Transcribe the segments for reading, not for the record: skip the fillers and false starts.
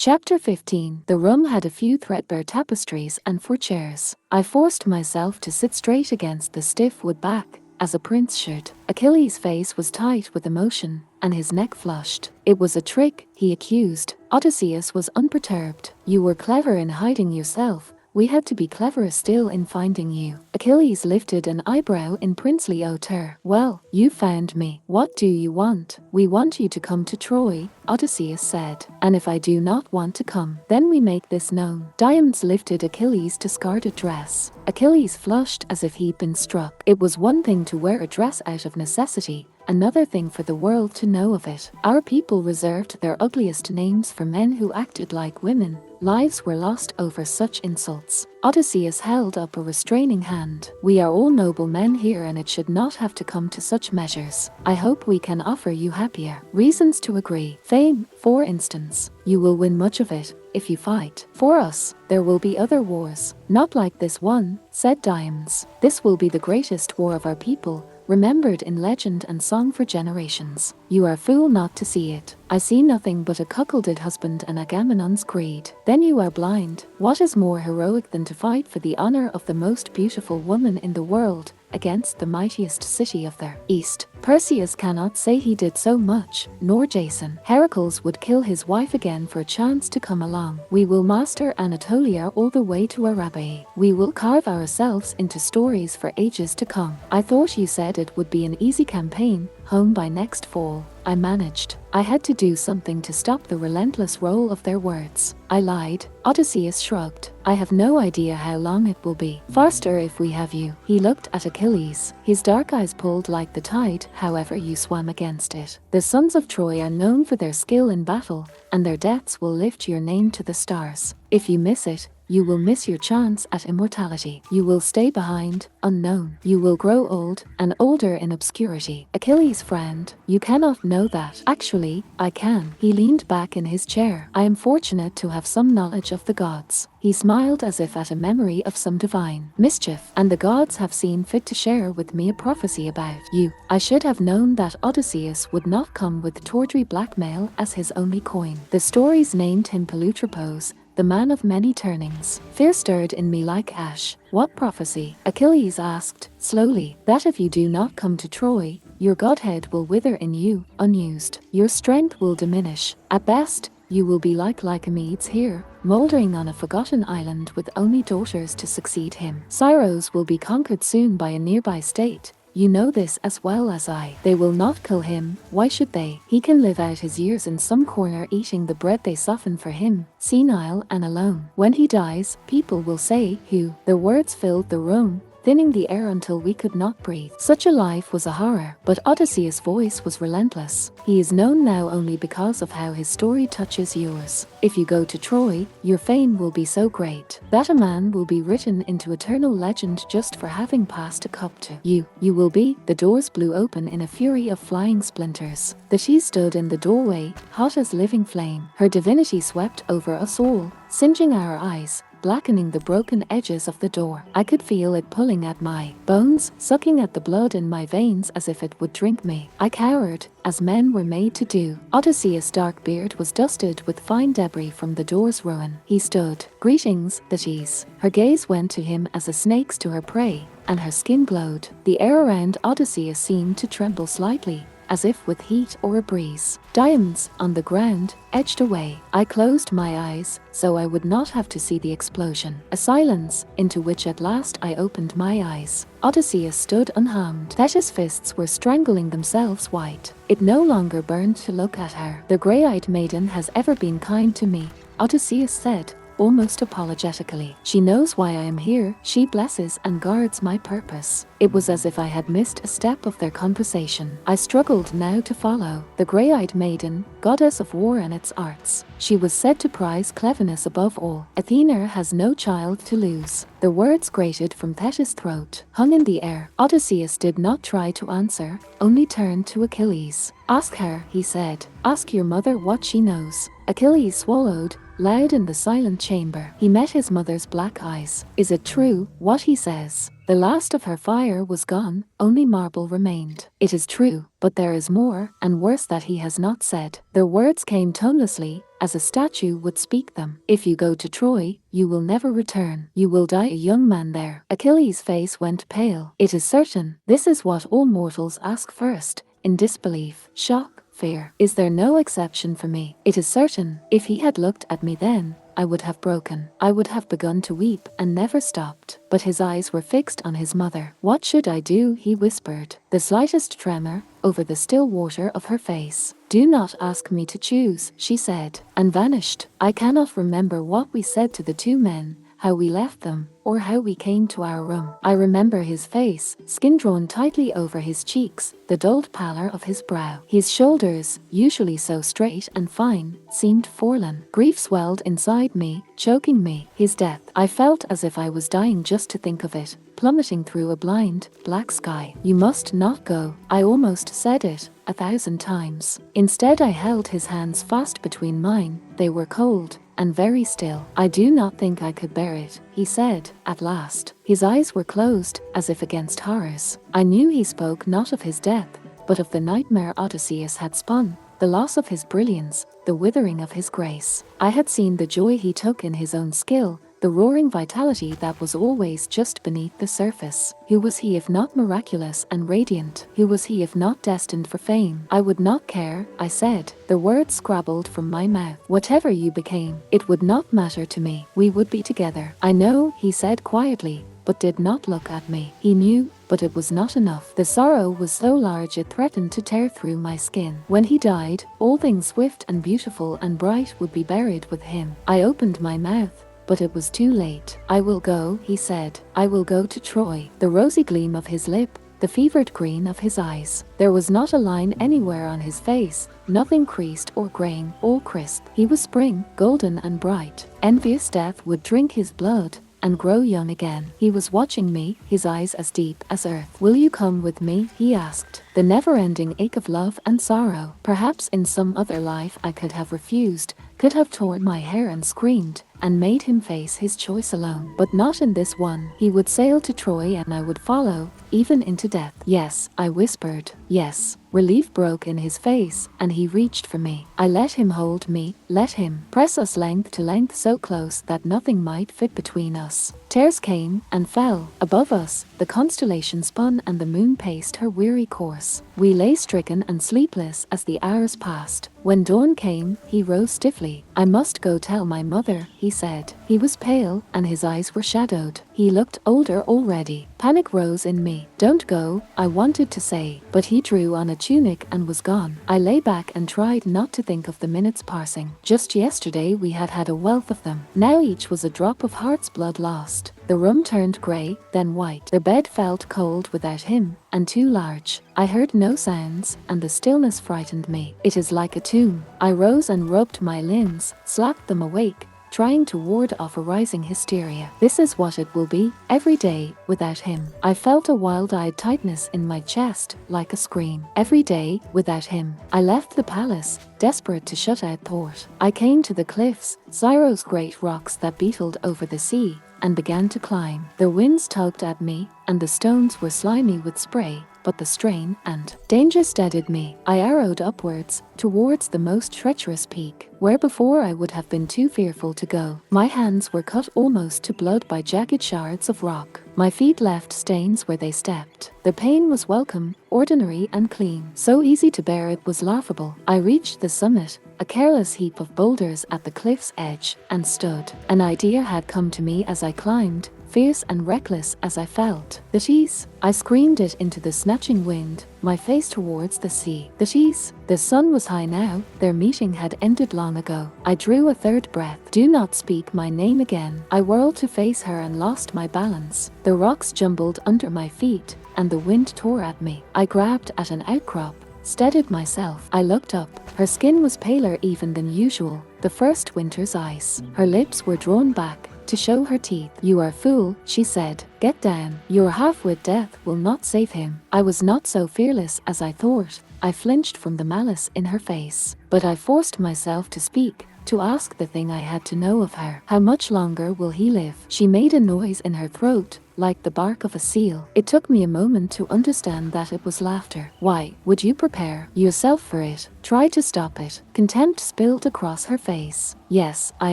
Chapter 15. The room had a few threadbare tapestries and 4 chairs. I forced myself to sit straight against the stiff wood back, as a prince should. Achilles' face was tight with emotion, and his neck flushed. It was a trick, he accused. Odysseus was unperturbed. You were clever in hiding yourself. We had to be cleverer still in finding you. Achilles lifted an eyebrow in princely hauteur. Well, you found me. What do you want? We want you to come to Troy, Odysseus said. And if I do not want to come, then we make this known. Diomedes lifted Achilles' discarded dress. Achilles flushed as if he'd been struck. It was one thing to wear a dress out of necessity, another thing for the world to know of it. Our people reserved their ugliest names for men who acted like women. Lives were lost over such insults. Odysseus held up a restraining hand. We are all noble men here, and it should not have to come to such measures. I hope we can offer you happier reasons to agree. Fame, for instance. You will win much of it if you fight. For us, there will be other wars. Not like this one, said Diomedes. This will be the greatest war of our people, remembered in legend and song for generations. You are a fool not to see it. I see nothing but a cuckolded husband and Agamemnon's greed. Then you are blind. What is more heroic than to fight for the honor of the most beautiful woman in the world, against the mightiest city of their east? Perseus cannot say he did so much, nor Jason. Heracles would kill his wife again for a chance to come along. We will master Anatolia all the way to Arabia. We will carve ourselves into stories for ages to come. I thought you said it would be an easy campaign, home by next fall. I managed. I had to do something to stop the relentless roll of their words. I lied. Odysseus shrugged. I have no idea how long it will be. Faster if we have you. He looked at Achilles. His dark eyes pulled like the tide, however you swam against it. The sons of Troy are known for their skill in battle, and their deaths will lift your name to the stars. If you miss it, you will miss your chance at immortality. You will stay behind, unknown. You will grow old, and older in obscurity. Achilles frowned. You cannot know that. Actually, I can. He leaned back in his chair. I am fortunate to have some knowledge of the gods. He smiled as if at a memory of some divine mischief. And the gods have seen fit to share with me a prophecy about you. I should have known that Odysseus would not come with tawdry blackmail as his only coin. The stories named him Patroclus, the man of many turnings. Fear stirred in me like ash. What prophecy? Achilles asked, slowly. That if you do not come to Troy, your godhead will wither in you, unused. Your strength will diminish. At best, you will be like Lycomedes here, mouldering on a forgotten island with only daughters to succeed him. Scyros will be conquered soon by a nearby state. You know this as well as I. They will not kill him. Why should they? He can live out his years in some corner eating the bread they soften for him, senile and alone. When he dies, people will say, who? The words filled the room, thinning the air until we could not breathe. Such a life was a horror, but Odysseus' voice was relentless. He is known now only because of how his story touches yours. If you go to Troy, your fame will be so great that a man will be written into eternal legend just for having passed a cup to you. You will be. The doors blew open in a fury of flying splinters. The she stood in the doorway, hot as living flame. Her divinity swept over us all, singeing our eyes, blackening the broken edges of the door. I could feel it pulling at my bones, sucking at the blood in my veins as if it would drink me. I cowered, as men were made to do. Odysseus' dark beard was dusted with fine debris from the door's ruin. He stood. Greetings, Thetis. Her gaze went to him as a snake's to her prey, and her skin glowed. The air around Odysseus seemed to tremble slightly, as if with heat or a breeze. Diomedes, on the ground, edged away. I closed my eyes, so I would not have to see the explosion. A silence, into which at last I opened my eyes. Odysseus stood unharmed. Thetis' fists were strangling themselves white. It no longer burned to look at her. The grey-eyed maiden has ever been kind to me, Odysseus said, almost apologetically. She knows why I am here. She blesses and guards my purpose. It was as if I had missed a step of their conversation. I struggled now to follow. The grey-eyed maiden, goddess of war and its arts. She was said to prize cleverness above all. Athena has no child to lose. The words grated from Thetis' throat, hung in the air. Odysseus did not try to answer, only turned to Achilles. Ask her, he said. Ask your mother what she knows. Achilles swallowed, loud in the silent chamber. He met his mother's black eyes. Is it true, what he says? The last of her fire was gone, only marble remained. It is true, but there is more, and worse that he has not said. The words came tonelessly, as a statue would speak them. If you go to Troy, you will never return. You will die a young man there. Achilles' face went pale. It is certain. This is what all mortals ask first, in disbelief, shock, fear. Is there no exception for me? It is certain. If he had looked at me then, I would have broken. I would have begun to weep and never stopped. But his eyes were fixed on his mother. What should I do? He whispered, the slightest tremor over the still water of her face. Do not ask me to choose, she said, and vanished. I cannot remember what we said to the two men, how we left them, or how we came to our room. I remember his face, skin drawn tightly over his cheeks, the dulled pallor of his brow. His shoulders, usually so straight and fine, seemed fallen. Grief swelled inside me, choking me. His death. I felt as if I was dying just to think of it, plummeting through a blind, black sky. You must not go. I almost said it 1,000 times. Instead, I held his hands fast between mine. They were cold and very still. I do not think I could bear it, he said, at last. His eyes were closed, as if against horrors. I knew he spoke not of his death, but of the nightmare Odysseus had spun, the loss of his brilliance, the withering of his grace. I had seen the joy he took in his own skill, the roaring vitality that was always just beneath the surface. Who was he if not miraculous and radiant? Who was he if not destined for fame? I would not care, I said. The words scrabbled from my mouth. Whatever you became, it would not matter to me. We would be together. I know, he said quietly, but did not look at me. He knew, but it was not enough. The sorrow was so large it threatened to tear through my skin. When he died, all things swift and beautiful and bright would be buried with him. I opened my mouth, but it was too late. I will go, he said. I will go to Troy. The rosy gleam of his lip, the fevered green of his eyes. There was not a line anywhere on his face, nothing creased or graying, all crisp. He was spring, golden and bright. Envious death would drink his blood and grow young again. He was watching me, his eyes as deep as earth. Will you come with me? He asked. The never-ending ache of love and sorrow. Perhaps in some other life I could have refused, could have torn my hair and screamed, and made him face his choice alone. But not in this one. He would sail to Troy and I would follow, even into death. Yes, I whispered. Yes. Relief broke in his face, and he reached for me. I let him hold me, let him press us length to length so close that nothing might fit between us. Tears came and fell. Above us, the constellation spun and the moon paced her weary course. We lay stricken and sleepless as the hours passed. When dawn came, he rose stiffly. I must go tell my mother, he said. He was pale, and his eyes were shadowed. He looked older already. Panic rose in me. Don't go, I wanted to say, but he drew on a tunic and was gone. I lay back and tried not to think of the minutes passing. Just yesterday we had had a wealth of them. Now each was a drop of heart's blood lost. The room turned grey, then white. The bed felt cold without him, and too large. I heard no sounds, and the stillness frightened me. It is like a tomb. I rose and rubbed my limbs, slapped them awake, trying to ward off a rising hysteria. This is what it will be, every day, without him. I felt a wild-eyed tightness in my chest, like a scream. Every day, without him. I left the palace, desperate to shut out thought. I came to the cliffs, Scyros' great rocks that beetled over the sea, and began to climb. The winds tugged at me, and the stones were slimy with spray, but the strain and danger steadied me. I arrowed upwards, towards the most treacherous peak, where before I would have been too fearful to go. My hands were cut almost to blood by jagged shards of rock. My feet left stains where they stepped. The pain was welcome, ordinary and clean. So easy to bear it was laughable. I reached the summit, a careless heap of boulders at the cliff's edge, and stood. An idea had come to me as I climbed, fierce and reckless as I felt. Thetis! I screamed it into the snatching wind, my face towards the sea. Thetis! The sun was high now, their meeting had ended long ago. I drew a third breath. Do not speak my name again. I whirled to face her and lost my balance. The rocks jumbled under my feet, and the wind tore at me. I grabbed at an outcrop, steadied myself. I looked up. Her skin was paler even than usual, the first winter's ice. Her lips were drawn back to show her teeth. You are a fool, she said. Get down. Your half-wit death will not save him. I was not so fearless as I thought. I flinched from the malice in her face. But I forced myself to speak, to ask the thing I had to know of her. How much longer will he live? She made a noise in her throat, like the bark of a seal. It took me a moment to understand that it was laughter. Why, would you prepare yourself for it? Try to stop it. Contempt spilled across her face. Yes, I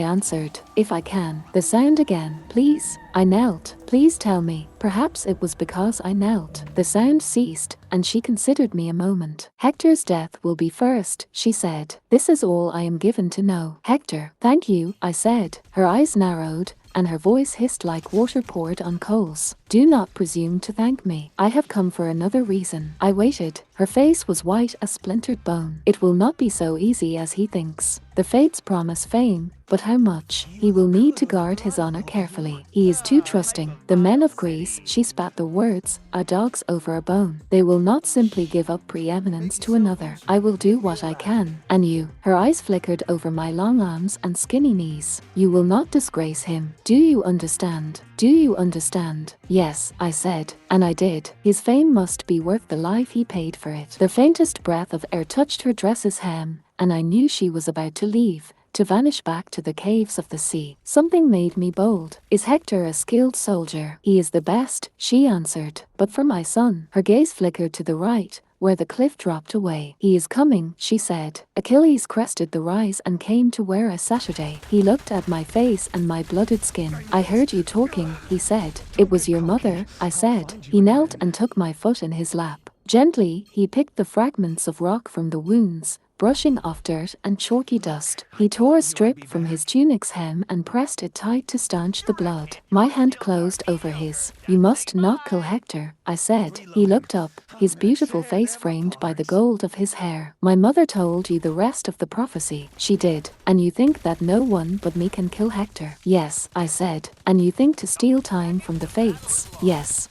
answered, if I can. The sound again, please. I knelt. Please tell me. Perhaps it was because I knelt. The sound ceased, and she considered me a moment. Hector's death will be first, she said. This is all I am given to know. Hector, thank you, I said. Her eyes narrowed, and her voice hissed like water poured on coals. Do not presume to thank me. I have come for another reason. I waited. Her face was white as splintered bone. It will not be so easy as he thinks. The fates promise fame, but how much? He will need to guard his honor carefully. He is too trusting. The men of Greece, she spat the words, are dogs over a bone. They will not simply give up preeminence to another. I will do what I can. And you? Her eyes flickered over my long arms and skinny knees. You will not disgrace him. Do you understand? Do you understand? Yes, I said, and I did. His fame must be worth the life he paid for it. The faintest breath of air touched her dress's hem, and I knew she was about to leave, to vanish back to the caves of the sea. Something made me bold. Is Hector a skilled soldier? He is the best, she answered. But for my son, her gaze flickered to the right, where the cliff dropped away. He is coming, she said. Achilles crested the rise and came to where I Saturday. He looked at my face and my blooded skin. I heard you talking, he said. It was your mother, I said. He knelt and took my foot in his lap. Gently, he picked the fragments of rock from the wounds, brushing off dirt and chalky dust. He tore a strip from his tunic's hem and pressed it tight to staunch the blood. My hand closed over his. You must not kill Hector, I said. He looked up, his beautiful face framed by the gold of his hair. My mother told you the rest of the prophecy. She did. And you think that no one but me can kill Hector? Yes, I said. And you think to steal time from the fates? Yes.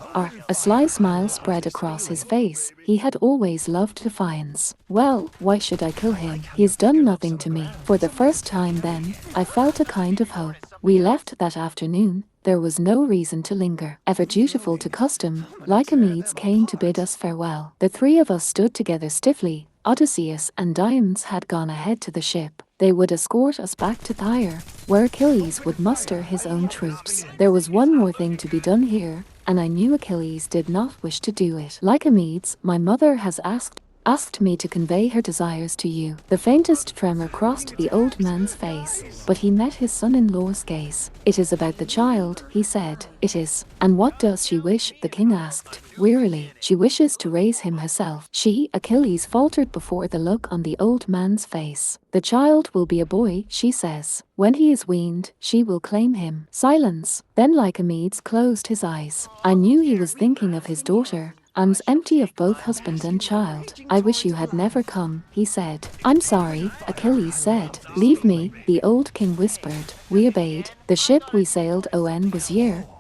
A sly smile spread across his face. He had always loved defiance. Well, why should I kill him? He has done nothing to me. For the first time then, I felt a kind of hope. We left that afternoon. There was no reason to linger. Ever dutiful to custom, Lycomedes came to bid us farewell. The three of us stood together stiffly. Odysseus and Diomedes had gone ahead to the ship. They would escort us back to Tyre, where Achilles would muster his own troops. There was one more thing to be done here, and I knew Achilles did not wish to do it. Lycomedes, my mother has asked me to convey her desires to you. The faintest tremor crossed the old man's face, but he met his son-in-law's gaze. It is about the child, he said. It is. And what does she wish? The king asked, wearily. She wishes to raise him herself. She, Achilles, faltered before the look on the old man's face. The child will be a boy, she says. When he is weaned, she will claim him. Silence. Then Lycomedes closed his eyes. I knew he was thinking of his daughter. Arms empty of both husband and child. I wish you had never come, he said. I'm sorry, Achilles said. Leave me, the old king whispered. We obeyed. The ship we sailed on was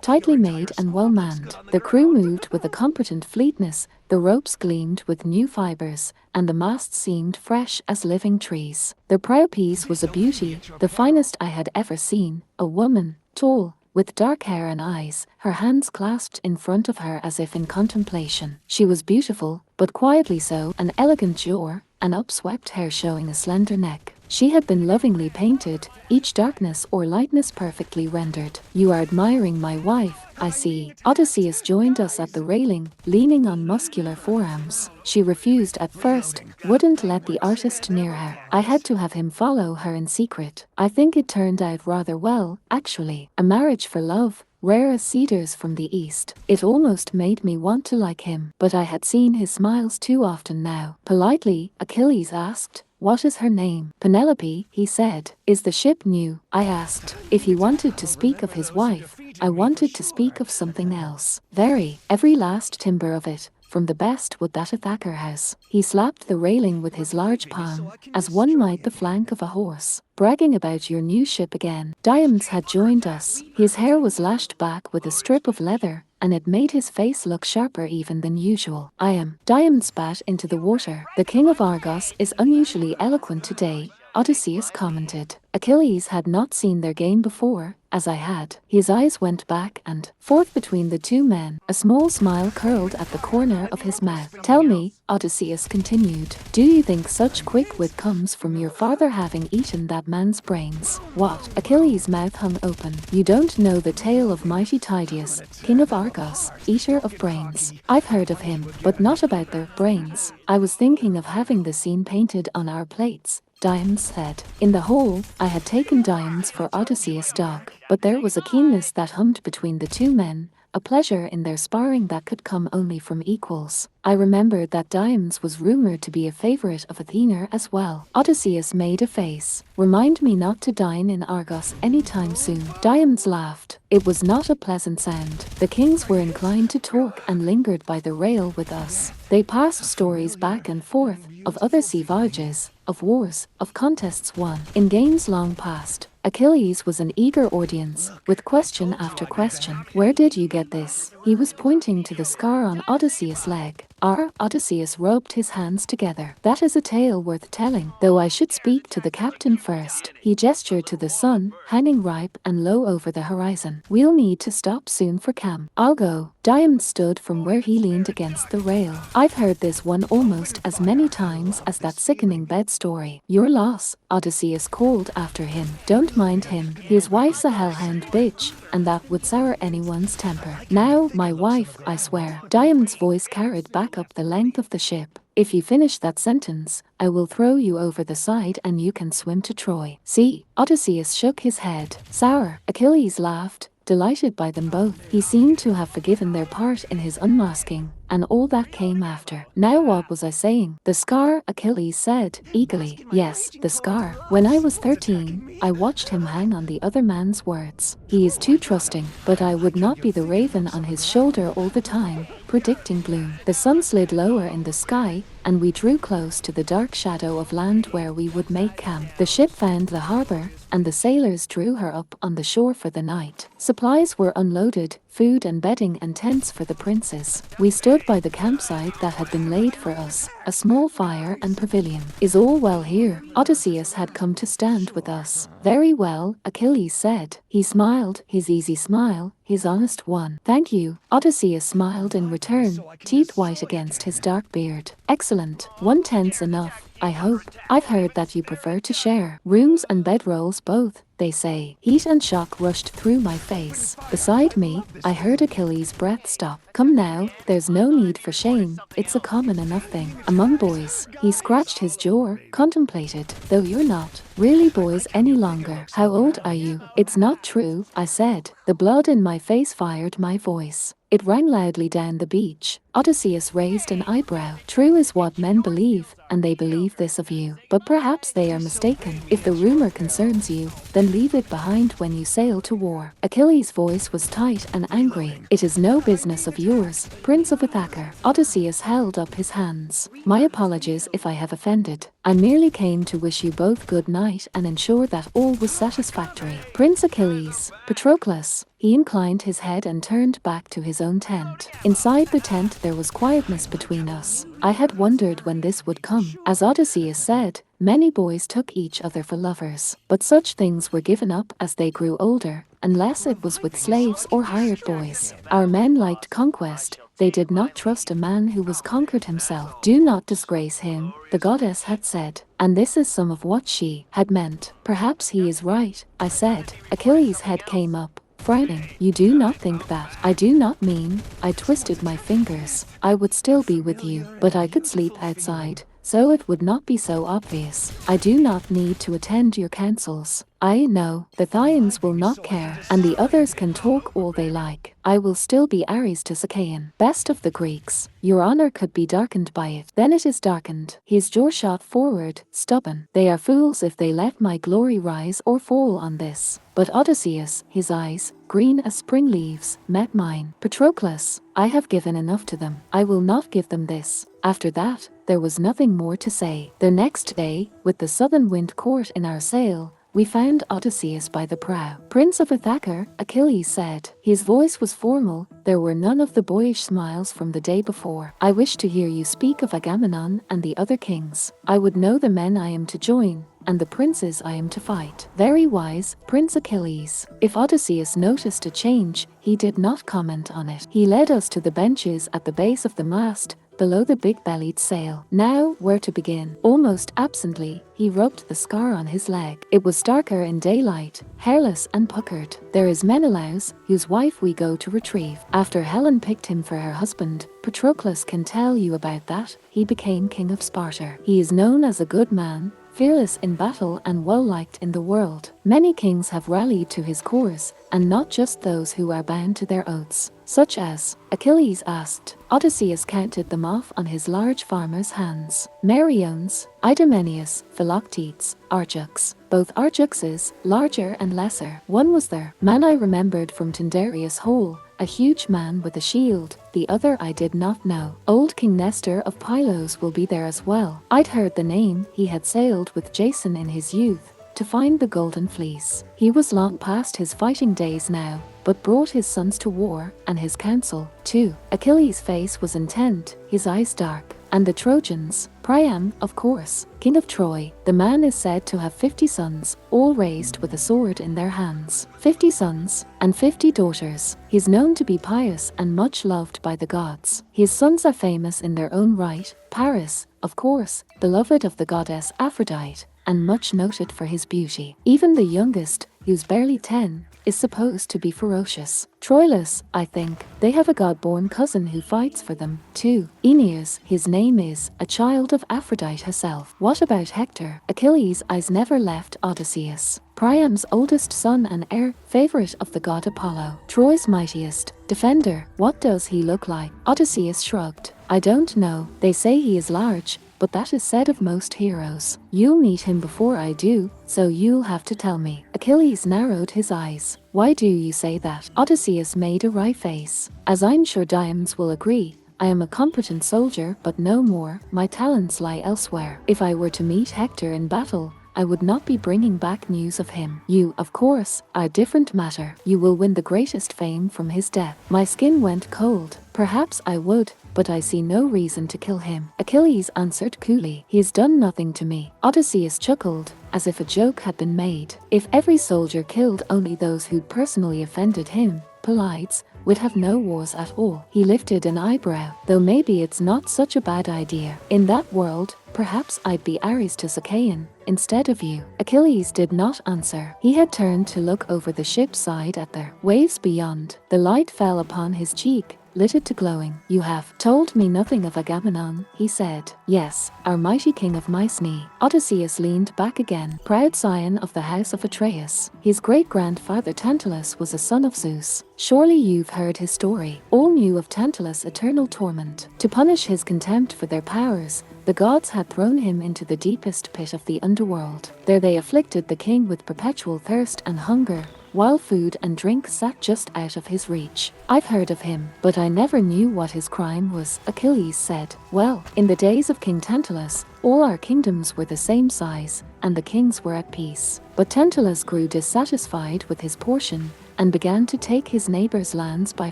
tightly made and well manned. The crew moved with a competent fleetness, the ropes gleamed with new fibers, and the masts seemed fresh as living trees. The prow piece was a beauty, the finest I had ever seen. A woman, tall, with dark hair and eyes, her hands clasped in front of her as if in contemplation. She was beautiful, but quietly so, an elegant jaw, an upswept hair showing a slender neck. She had been lovingly painted, each darkness or lightness perfectly rendered. You are admiring my wife, I see. Odysseus joined us at the railing, leaning on muscular forearms. She refused at first, wouldn't let the artist near her. I had to have him follow her in secret. I think it turned out rather well, actually. A marriage for love, rare as cedars from the east. It almost made me want to like him, but I had seen his smiles too often now. Politely, Achilles asked, what is her name? Penelope, he said. Is the ship new? I asked. If he wanted to speak of his wife, I wanted to speak of something else. Very. Every last timber of it, from the best wood that Ithaca has. He slapped the railing with his large palm, as one might the flank of a horse. Bragging about your new ship again. Diomedes had joined us. His hair was lashed back with a strip of leather, and it made his face look sharper even than usual. Diomedes spat into the water. The king of Argos is unusually eloquent today, Odysseus commented. Achilles had not seen their game before, as I had. His eyes went back and forth between the two men. A small smile curled at the corner of his mouth. Tell me, Odysseus continued, do you think such quick wit comes from your father having eaten that man's brains? What? Achilles' mouth hung open. You don't know the tale of mighty Tydeus, king of Argos, eater of brains. I've heard of him, but not about their brains. I was thinking of having the scene painted on our plates, Diamond said. In the hall, I had taken Diamonds for Odysseus' dog, but there was a keenness that hummed between the two men, a pleasure in their sparring that could come only from equals. I remembered that Diamonds was rumored to be a favorite of Athena as well. Odysseus made a face. Remind me not to dine in Argos anytime soon. Diamonds laughed. It was not a pleasant sound. The kings were inclined to talk and lingered by the rail with us. They passed stories back and forth of other sea voyages, of wars, of contests won in games long past. Achilles was an eager audience, with question after question. Where did you get this? He was pointing to the scar on Odysseus' leg. Odysseus rubbed his hands together. That is a tale worth telling, though I should speak to the captain first. He gestured to the sun, hanging ripe and low over the horizon. We'll need to stop soon for camp. I'll go. Diamond stood from where he leaned against the rail. I've heard this one almost as many times as that sickening bed story. Your loss, Odysseus called after him. Don't mind him. His wife's a hellhound bitch, and that would sour anyone's temper. Now, my wife, I swear. Diamond's voice carried back up the length of the ship. If you finish that sentence, I will throw you over the side and you can swim to Troy. See? Odysseus shook his head. Sour. Achilles laughed, delighted by them both. He seemed to have forgiven their part in his unmasking, and all that came after. Now what was I saying? The scar, Achilles said, eagerly. Yes, the scar. When I was 13, I watched him hang on the other man's words. He is too trusting, but I would not be the raven on his shoulder all the time, predicting gloom. The sun slid lower in the sky, and we drew close to the dark shadow of land where we would make camp. The ship found the harbor, and the sailors drew her up on the shore for the night. Supplies were unloaded, food and bedding and tents for the princes. We stood by the campsite that had been laid for us, a small fire and pavilion. Is all well here? Odysseus had come to stand with us. Very well, Achilles said. He smiled, his easy smile, his honest one. Thank you. Odysseus smiled in return, teeth white against his dark beard. Excellent. 1 tent's enough, I hope. I've heard that you prefer to share rooms and bedrolls both, they say. Heat and shock rushed through my face. Beside me, I heard Achilles' breath stop. Come now, there's no need for shame. It's a common enough thing among boys. He scratched his jaw, contemplated, though you're not really boys any longer. How old are you? It's not true, I said. The blood in my face fired my voice. It rang loudly down the beach. Odysseus raised an eyebrow. True is what men believe, and they believe this of you. But perhaps they are mistaken. If the rumor concerns you, then leave it behind when you sail to war. Achilles' voice was tight and angry. It is no business of yours, Prince of Ithaca. Odysseus held up his hands. My apologies if I have offended. I merely came to wish you both good night and ensure that all was satisfactory. Prince Achilles, Patroclus. He inclined his head and turned back to his own tent. Inside the tent there was quietness between us. I had wondered when this would come. As Odysseus said, many boys took each other for lovers, but such things were given up as they grew older, unless it was with slaves or hired boys. Our men liked conquest. They did not trust a man who was conquered himself. Do not disgrace him, the goddess had said. And this is some of what she had meant. Perhaps he is right, I said. Achilles' head came up, frowning. You do not think that. I do not mean. I twisted my fingers. I would still be with you, but I could sleep outside, so it would not be so obvious. I do not need to attend your councils. I know, the Thyians will not care, and the others can talk all they like. I will still be Ares to Sakaean, best of the Greeks. Your honor could be darkened by it. Then it is darkened. His jaw shot forward, stubborn. They are fools if they let my glory rise or fall on this. But Odysseus, his eyes, green as spring leaves, met mine. Patroclus, I have given enough to them. I will not give them this. After that, there was nothing more to say. The next day, with the southern wind caught in our sail, we found Odysseus by the prow. Prince of Ithaca, Achilles said. His voice was formal. There were none of the boyish smiles from the day before. I wish to hear you speak of Agamemnon and the other kings. I would know the men I am to join, and the princes I am to fight. Very wise, Prince Achilles. If Odysseus noticed a change, he did not comment on it. He led us to the benches at the base of the mast, below the big-bellied sail. Now, where to begin? Almost absently, he rubbed the scar on his leg. It was darker in daylight, hairless and puckered. There is Menelaus, whose wife we go to retrieve. After Helen picked him for her husband, Patroclus can tell you about that. He became king of Sparta. He is known as a good man, fearless in battle and well-liked in the world. Many kings have rallied to his cause, and not just those who are bound to their oaths, such as Achilles asked. Odysseus counted them off on his large farmer's hands. Meriones, Idomeneus, Philoctetes, Arjux. Both Arjuxes, larger and lesser. One was there, man I remembered from Tyndareus' hall, a huge man with a shield. The other I did not know. Old King Nestor of Pylos will be there as well. I'd heard the name. He had sailed with Jason in his youth to find the Golden Fleece. He was long past his fighting days now, but brought his sons to war, and his counsel, too. Achilles' face was intent, his eyes dark. And the Trojans, Priam, of course, king of Troy. The man is said to have 50 sons, all raised with a sword in their hands. 50 sons, and 50 daughters. He's known to be pious and much loved by the gods. His sons are famous in their own right. Paris, of course, beloved of the goddess Aphrodite, and much noted for his beauty. Even the youngest, who's barely 10, is supposed to be ferocious. Troilus, I think. They have a god-born cousin who fights for them, too. Aeneas, his name is, a child of Aphrodite herself. What about Hector? Achilles' eyes never left Odysseus. Priam's oldest son and heir, favorite of the god Apollo. Troy's mightiest defender. What does he look like? Odysseus shrugged. I don't know. They say he is large, but that is said of most heroes. You'll meet him before I do, so you'll have to tell me. Achilles narrowed his eyes. Why do you say that? Odysseus made a wry face. As I'm sure Diams will agree, I am a competent soldier, but no more. My talents lie elsewhere. If I were to meet Hector in battle, I would not be bringing back news of him. You, of course, are a different matter. You will win the greatest fame from his death. My skin went cold. Perhaps I would, but I see no reason to kill him. Achilles answered coolly. He has done nothing to me. Odysseus chuckled, as if a joke had been made. If every soldier killed only those who'd personally offended him, Polites would have no wars at all. He lifted an eyebrow, though maybe it's not such a bad idea. In that world, perhaps I'd be Ares to Sicyon instead of you. Achilles did not answer. He had turned to look over the ship's side at the waves beyond. The light fell upon his cheek, lit it to glowing. You have told me nothing of Agamemnon, he said. Yes, our mighty king of Mycenae. Odysseus leaned back again. Proud scion of the house of Atreus. His great-grandfather Tantalus was a son of Zeus. Surely you've heard his story. All knew of Tantalus' eternal torment. To punish his contempt for their powers, the gods had thrown him into the deepest pit of the underworld. There they afflicted the king with perpetual thirst and hunger, while food and drink sat just out of his reach. I've heard of him, but I never knew what his crime was, Achilles said. Well, in the days of King Tantalus, all our kingdoms were the same size, and the kings were at peace. But Tantalus grew dissatisfied with his portion, and began to take his neighbors' lands by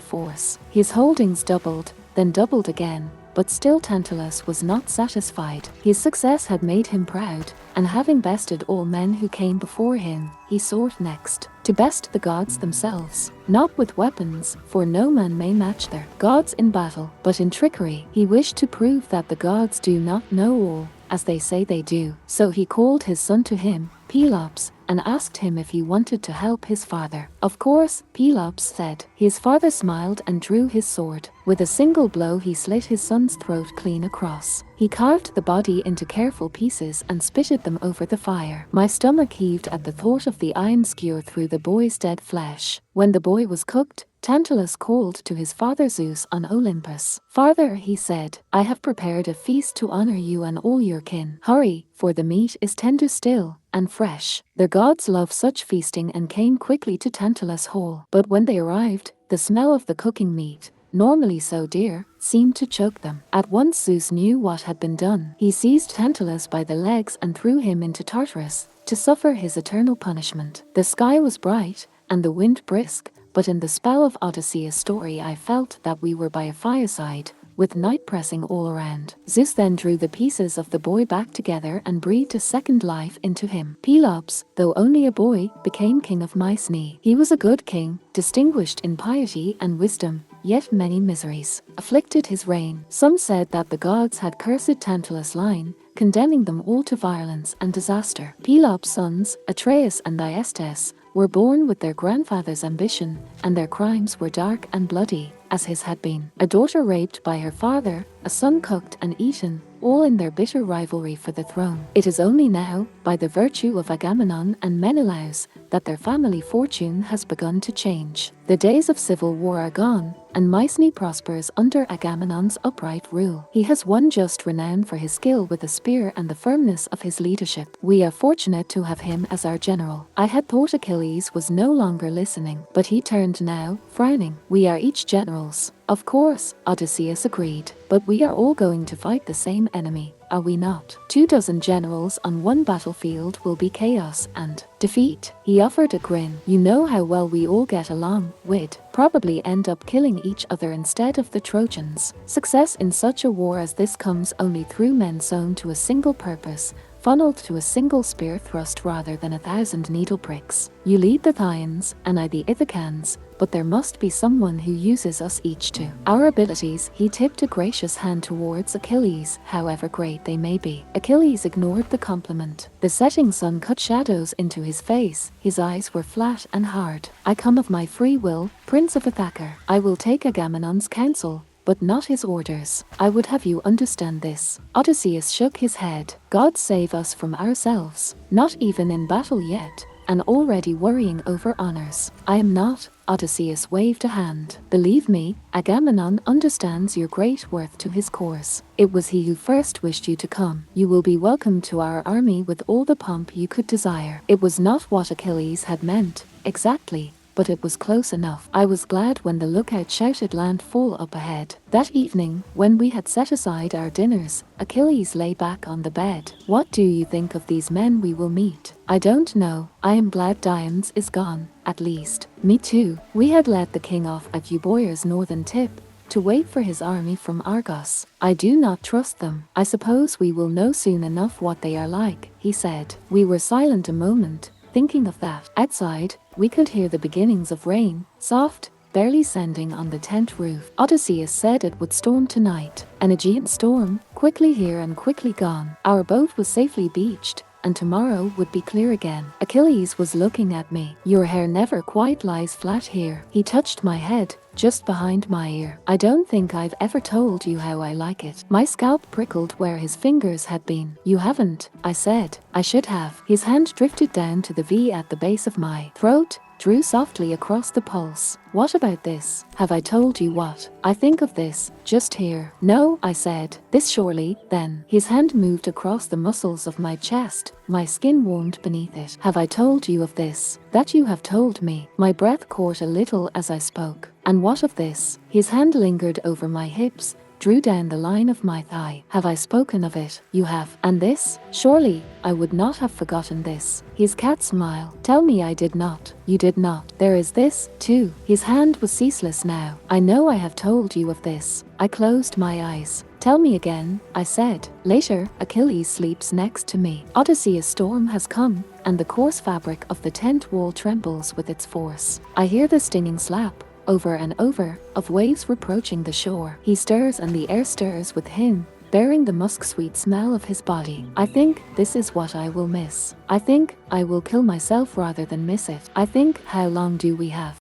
force. His holdings doubled, then doubled again, but still Tantalus was not satisfied. His success had made him proud, and having bested all men who came before him, he sought next to best the gods themselves, not with weapons, for no man may match their gods in battle, but in trickery. He wished to prove that the gods do not know all, as they say they do. So he called his son to him, Pelops, and asked him if he wanted to help his father. Of course, Pelops said. His father smiled and drew his sword. With a single blow he slit his son's throat clean across. He carved the body into careful pieces and spitted them over the fire. My stomach heaved at the thought of the iron skewer through the boy's dead flesh. When the boy was cooked, Tantalus called to his father Zeus on Olympus. Father, he said, I have prepared a feast to honor you and all your kin. Hurry, for the meat is tender still and fresh. The gods love such feasting and came quickly to Tantalus' hall. But when they arrived, the smell of the cooking meat, normally so dear, seemed to choke them. At once Zeus knew what had been done. He seized Tantalus by the legs and threw him into Tartarus to suffer his eternal punishment. The sky was bright and the wind brisk, but in the spell of Odysseus' story I felt that we were by a fireside, with night pressing all around. Zeus then drew the pieces of the boy back together and breathed a second life into him. Pelops, though only a boy, became king of Mycenae. He was a good king, distinguished in piety and wisdom, yet many miseries afflicted his reign. Some said that the gods had cursed Tantalus' line, condemning them all to violence and disaster. Pelops' sons, Atreus and Thyestes, were born with their grandfather's ambition, and their crimes were dark and bloody, as his had been. A daughter raped by her father, a son cooked and eaten, all in their bitter rivalry for the throne. It is only now, by the virtue of Agamemnon and Menelaus, that their family fortune has begun to change. The days of civil war are gone, and Mycenae prospers under Agamemnon's upright rule. He has won just renown for his skill with the spear and the firmness of his leadership. We are fortunate to have him as our general. I had thought Achilles was no longer listening, but he turned now, frowning. We are each generals. Of course, Odysseus agreed, but we are all going to fight the same enemy, are we not? 24 generals on one battlefield will be chaos and defeat. He offered a grin. You know how well we all get along. We'd probably end up killing each other instead of the Trojans. Success in such a war as this comes only through men sewn to a single purpose, funneled to a single spear thrust rather than 1,000 needle pricks. You lead the Thyians, and I the Ithacans, but there must be someone who uses us each to our abilities. He tipped a gracious hand towards Achilles, however great they may be. Achilles ignored the compliment. The setting sun cut shadows into his face. His eyes were flat and hard. I come of my free will, Prince of Ithaca. I will take Agamemnon's counsel, but not his orders. I would have you understand this. Odysseus shook his head. God save us from ourselves. Not even in battle yet, and already worrying over honors. I am not. Odysseus waved a hand. Believe me, Agamemnon understands your great worth to his course. It was he who first wished you to come. You will be welcome to our army with all the pomp you could desire. It was not what Achilles had meant, exactly, but it was close enough. I was glad when the lookout shouted landfall up ahead. That evening, when we had set aside our dinners, Achilles lay back on the bed. What do you think of these men we will meet? I don't know. I am glad Dions is gone, at least. Me too. We had let the king off at Euboea's northern tip, to wait for his army from Argos. I do not trust them. I suppose we will know soon enough what they are like, he said. We were silent a moment, thinking of that. Outside, we could hear the beginnings of rain, soft, barely sending on the tent roof. Odysseus said it would storm tonight. An Aegean storm, quickly here and quickly gone. Our boat was safely beached, and tomorrow would be clear again. Achilles was looking at me. Your hair never quite lies flat here. He touched my head, just behind my ear. I don't think I've ever told you how I like it. My scalp prickled where his fingers had been. You haven't, I said. I should have. His hand drifted down to the V at the base of my throat, drew softly across the pulse. What about this? Have I told you what I think of this, just here? No, I said. This surely, then. His hand moved across the muscles of my chest. My skin warmed beneath it. Have I told you of this? That you have told me. My breath caught a little as I spoke. And what of this? His hand lingered over my hips, drew down the line of my thigh. Have I spoken of it? You have. And this? Surely, I would not have forgotten this. His cat smile. Tell me I did not. You did not. There is this, too. His hand was ceaseless now. I know I have told you of this. I closed my eyes. Tell me again, I said. Later, Achilles sleeps next to me. Odysseus' storm has come, and the coarse fabric of the tent wall trembles with its force. I hear the stinging slap, over and over, of waves reproaching the shore. He stirs and the air stirs with him, bearing the musk-sweet smell of his body. I think this is what I will miss. I think I will kill myself rather than miss it. I think, how long do we have?